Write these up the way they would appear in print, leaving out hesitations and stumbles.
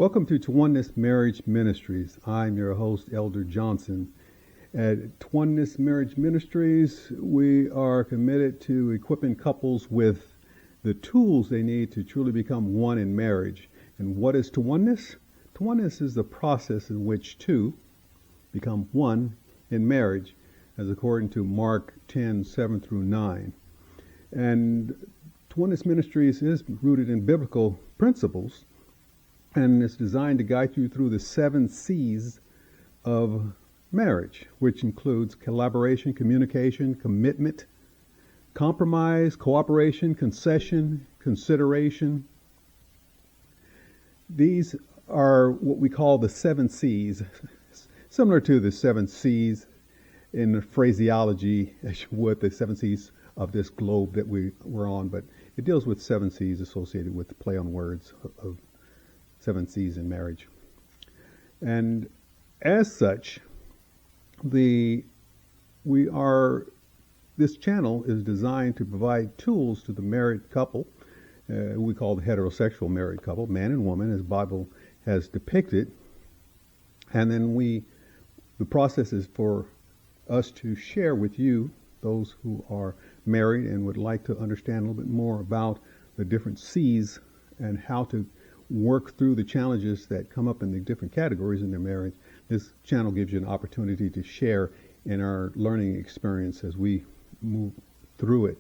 Welcome to Two1ness Marriage Ministries. I'm your host, Elder Johnson. At Two1ness Marriage Ministries, we are committed to equipping couples with the tools they need to truly become one in marriage. And what is Two1ness? Two1ness is the process in which two become one in marriage, as according to Mark 10:7-9. And Two1ness Ministries is rooted in biblical principles, and it's designed to guide you through the 7 C's of marriage, which includes collaboration, communication, commitment, compromise, cooperation, concession, consideration. These are what we call the 7 C's, similar to the 7 C's in the phraseology as you would the 7 C's of this globe that we're on, but it deals with 7 C's associated with the play on words of 7 C's in marriage. And as such, this channel is designed to provide tools to the married couple, we call the heterosexual married couple, man and woman, as the Bible has depicted. And then the process is for us to share with you, those who are married and would like to understand a little bit more about the different C's and how to work through the challenges that come up in the different categories in their marriage. This channel gives you an opportunity to share in our learning experience as we move through it.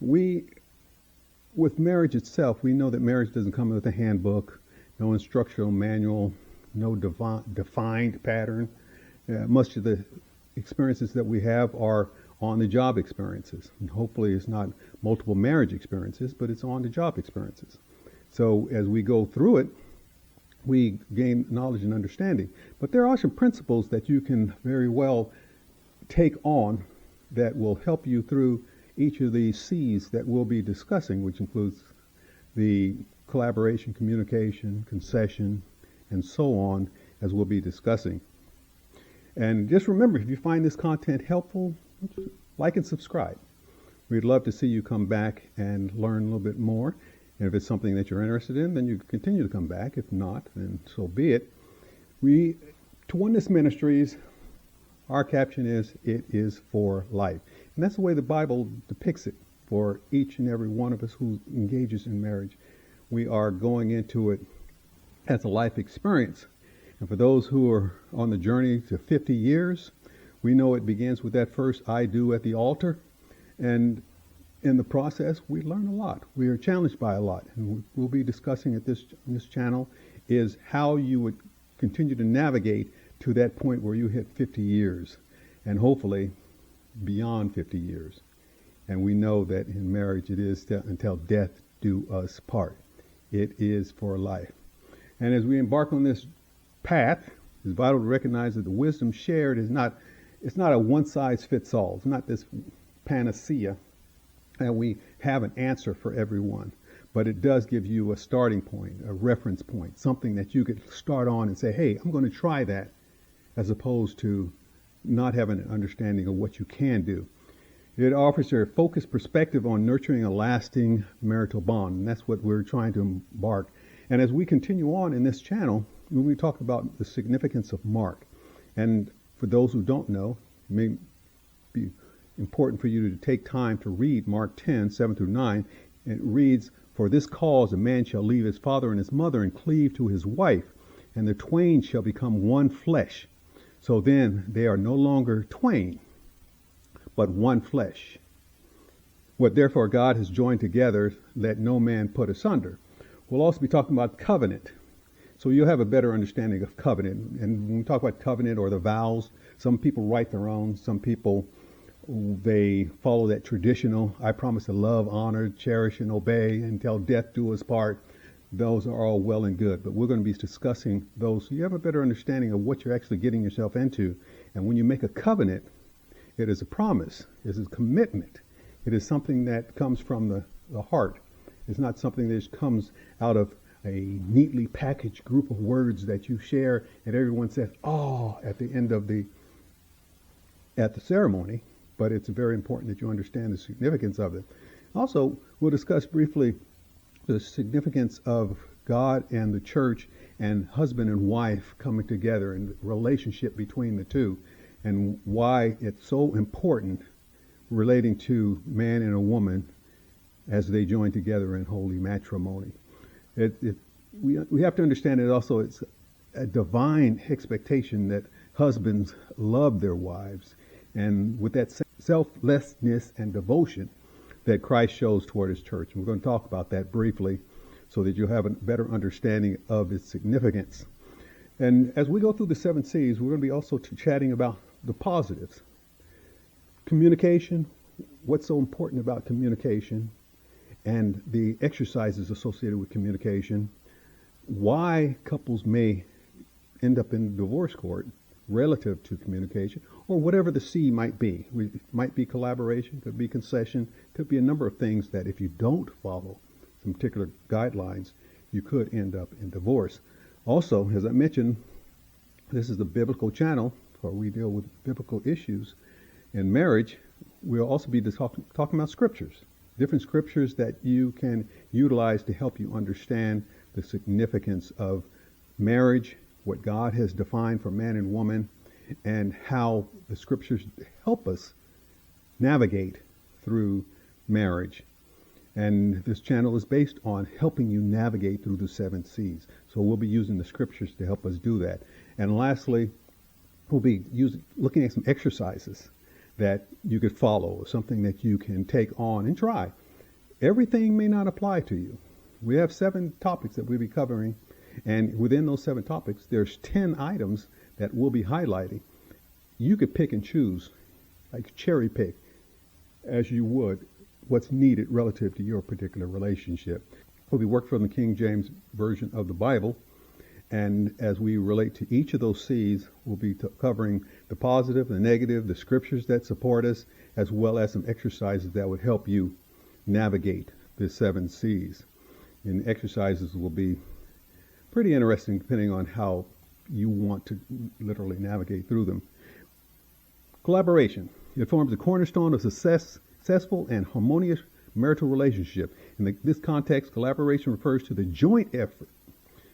With marriage itself, we know that marriage doesn't come with a handbook, no instructional manual, no defined pattern. Much of the experiences that we have are on-the-job experiences. And hopefully it's not multiple marriage experiences, but it's on-the-job experiences. So as we go through it, we gain knowledge and understanding. But there are some principles that you can very well take on that will help you through each of these C's that we'll be discussing, which includes the collaboration, communication, concession, and so on, as we'll be discussing. And just remember, if you find this content helpful, like and subscribe. We'd love to see you come back and learn a little bit more. And if it's something that you're interested in, then you continue to come back. If not, then so be it. Two1ness Ministries, our caption is, it is for life. And that's the way the Bible depicts it for each and every one of us who engages in marriage. We are going into it as a life experience. And for those who are on the journey to 50 years, we know it begins with that first I do at the altar. And in the process, we learn a lot. We are challenged by a lot. And we'll be discussing at this channel is how you would continue to navigate to that point where you hit 50 years and hopefully beyond 50 years. And we know that in marriage it is until death do us part. It is for life. And as we embark on this path, it's vital to recognize that the wisdom shared is it's not a one-size-fits-all. It's not this panacea and we have an answer for everyone. But it does give you a starting point, a reference point, something that you could start on and say, hey, I'm going to try that, as opposed to not having an understanding of what you can do. It offers a focused perspective on nurturing a lasting marital bond, and that's what we're trying to embark. And as we continue on in this channel, we talk about the significance of Mark. And for those who don't know, it may be important for you to take time to read Mark 10:7-9. It reads, "For this cause a man shall leave his father and his mother and cleave to his wife, and the twain shall become one flesh. So then they are no longer twain, but one flesh. What therefore God has joined together, let no man put asunder." We'll also be talking about covenant. So you'll have a better understanding of covenant. And when we talk about covenant or the vows, some people write their own, some people they follow that traditional, I promise to love, honor, cherish, and obey until death do us part. Those are all well and good, but we're going to be discussing those so you have a better understanding of what you're actually getting yourself into. And when you make a covenant, it is a promise, it is a commitment. It is something that comes from the heart. It's not something that just comes out of a neatly packaged group of words that you share and everyone says, oh, at the end of the ceremony. But it's very important that you understand the significance of it. Also, we'll discuss briefly the significance of God and the church and husband and wife coming together and the relationship between the two, and why it's so important relating to man and a woman as they join together in holy matrimony. We have to understand it also, it's a divine expectation that husbands love their wives, and with that selflessness and devotion that Christ shows toward his church. And we're going to talk about that briefly so that you'll have a better understanding of its significance. And as we go through the 7 C's, we're going to be also chatting about the positives. Communication, what's so important about communication, and the exercises associated with communication, why couples may end up in divorce court relative to communication, or whatever the C might be. It might be collaboration, could be concession, could be a number of things that if you don't follow some particular guidelines, you could end up in divorce. Also, as I mentioned, this is the biblical channel where we deal with biblical issues in marriage. We'll also be talking about scriptures, different scriptures that you can utilize to help you understand the significance of marriage, what God has defined for man and woman, and how the scriptures help us navigate through marriage. And this channel is based on helping you navigate through the 7 C's. So we'll be using the scriptures to help us do that. And lastly, we'll be looking at some exercises that you could follow, something that you can take on and try. Everything may not apply to you. We have 7 topics that we'll be covering, and within those 7 topics, there's 10 items that we'll be highlighting. You could pick and choose, like cherry pick, as you would what's needed relative to your particular relationship. We'll be working from the King James Version of the Bible, and as we relate to each of those C's, we'll be covering the positive, the negative, the scriptures that support us, as well as some exercises that would help you navigate the 7 C's. And exercises will be pretty interesting depending on how you want to literally navigate through them. Collaboration. It forms the cornerstone of successful and harmonious marital relationship. In this context, collaboration refers to the joint effort,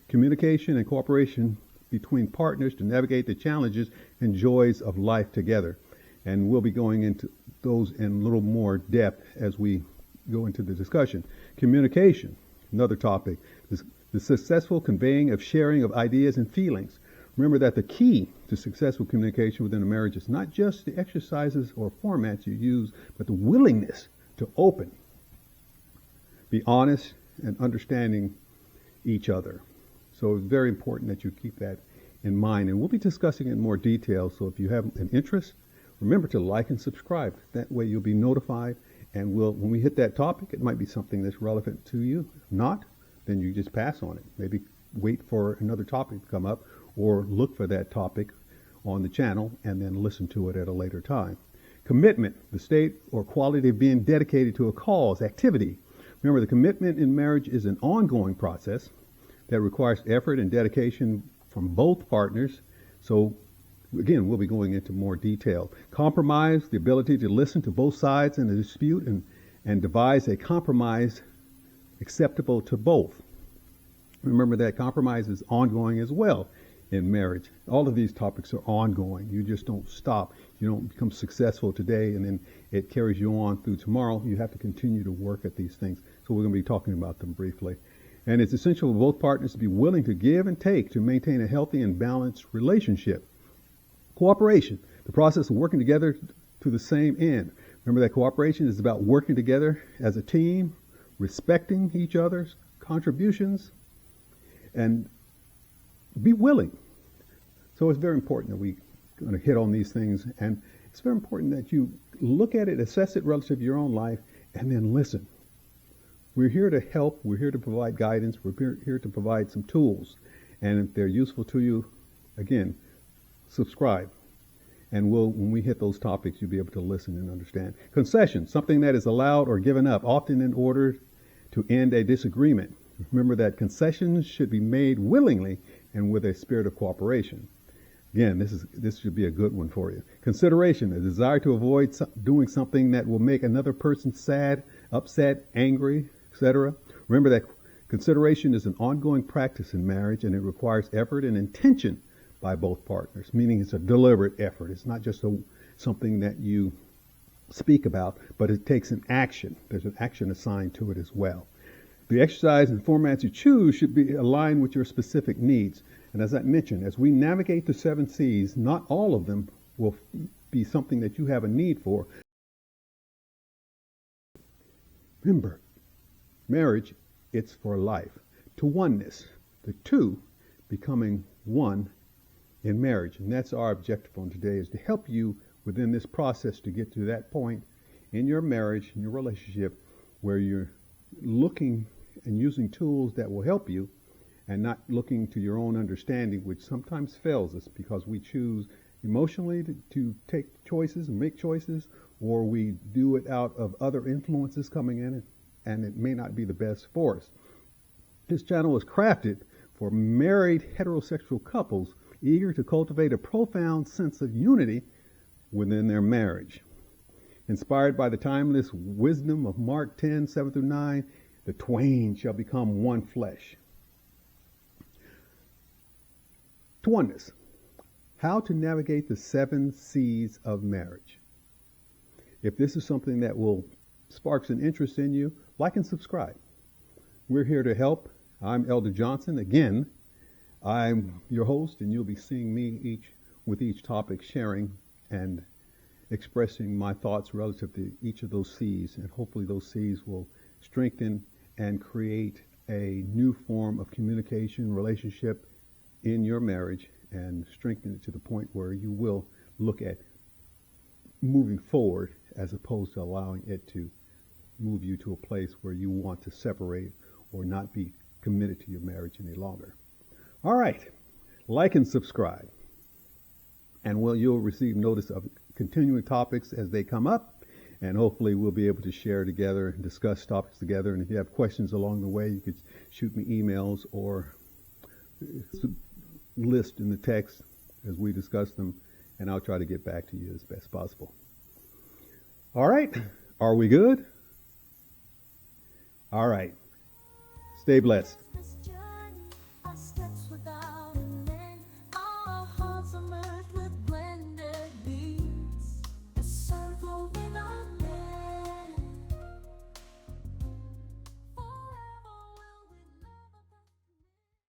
communication, and cooperation between partners to navigate the challenges and joys of life together. And we'll be going into those in a little more depth as we go into the discussion. Communication, another topic, the successful conveying of sharing of ideas and feelings. Remember that the key to successful communication within a marriage is not just the exercises or formats you use, but the willingness to open, be honest, and understanding each other. So it's very important that you keep that in mind. And we'll be discussing it in more detail. So if you have an interest, remember to like and subscribe. That way you'll be notified. And when we hit that topic, it might be something that's relevant to you. If not, then you just pass on it. Maybe wait for another topic to come up, or look for that topic on the channel and then listen to it at a later time. Commitment, the state or quality of being dedicated to a cause, activity. Remember, the commitment in marriage is an ongoing process that requires effort and dedication from both partners. So, again, we'll be going into more detail. Compromise, the ability to listen to both sides in a dispute and devise a compromise acceptable to both. Remember that compromise is ongoing as well in marriage. All of these topics are ongoing. You just don't stop. You don't become successful today and then it carries you on through tomorrow. You have to continue to work at these things. So we're going to be talking about them briefly. And it's essential for both partners to be willing to give and take to maintain a healthy and balanced relationship. Cooperation, the process of working together to the same end. Remember that cooperation is about working together as a team, respecting each other's contributions, and be willing. So it's very important that we're going to hit on these things, and it's very important that you look at it, assess it relative to your own life, and then listen. We're here to help. We're here to provide guidance. We're here to provide some tools. And if they're useful to you, again, subscribe. And when we hit those topics, you'll be able to listen and understand. Concession, something that is allowed or given up, often in order to end a disagreement. Remember that concessions should be made willingly and with a spirit of cooperation. Again, this should be a good one for you. Consideration, a desire to avoid doing something that will make another person sad, upset, angry, etc. Remember that Consideration is an ongoing practice in marriage, and it requires effort and intention by both partners, meaning it's a deliberate effort. It's not just something that you speak about, but it takes an action. There's an action assigned to it as well. The exercise and formats you choose should be aligned with your specific needs. And as I mentioned, as we navigate the 7 C's, not all of them will be something that you have a need for. Remember, marriage, it's for life. To oneness, the two becoming one in marriage. And that's our objective on today, is to help you within this process to get to that point in your marriage, in your relationship, where you're looking and using tools that will help you and not looking to your own understanding, which sometimes fails us because we choose emotionally to take choices and make choices, or we do it out of other influences coming in, and it may not be the best for us. This channel was crafted for married heterosexual couples eager to cultivate a profound sense of unity within their marriage. Inspired by the timeless wisdom of Mark 10:7-9, the twain shall become one flesh. To oneness, how to navigate the 7 C's of marriage. If this is something that will spark an interest in you, like and subscribe. We're here to help. I'm Elder Johnson. Again, I'm your host, and you'll be seeing me with each topic, sharing and expressing my thoughts relative to each of those C's, and hopefully those C's will strengthen and create a new form of communication, relationship in your marriage, and strengthen it to the point where you will look at moving forward as opposed to allowing it to move you to a place where you want to separate or not be committed to your marriage any longer. All right, like and subscribe, and you'll receive notice of continuing topics as they come up, and hopefully we'll be able to share together and discuss topics together. And if you have questions along the way, you could shoot me emails or list in the text as we discuss them, and I'll try to get back to you as best possible. All right, are we good? All right, stay blessed.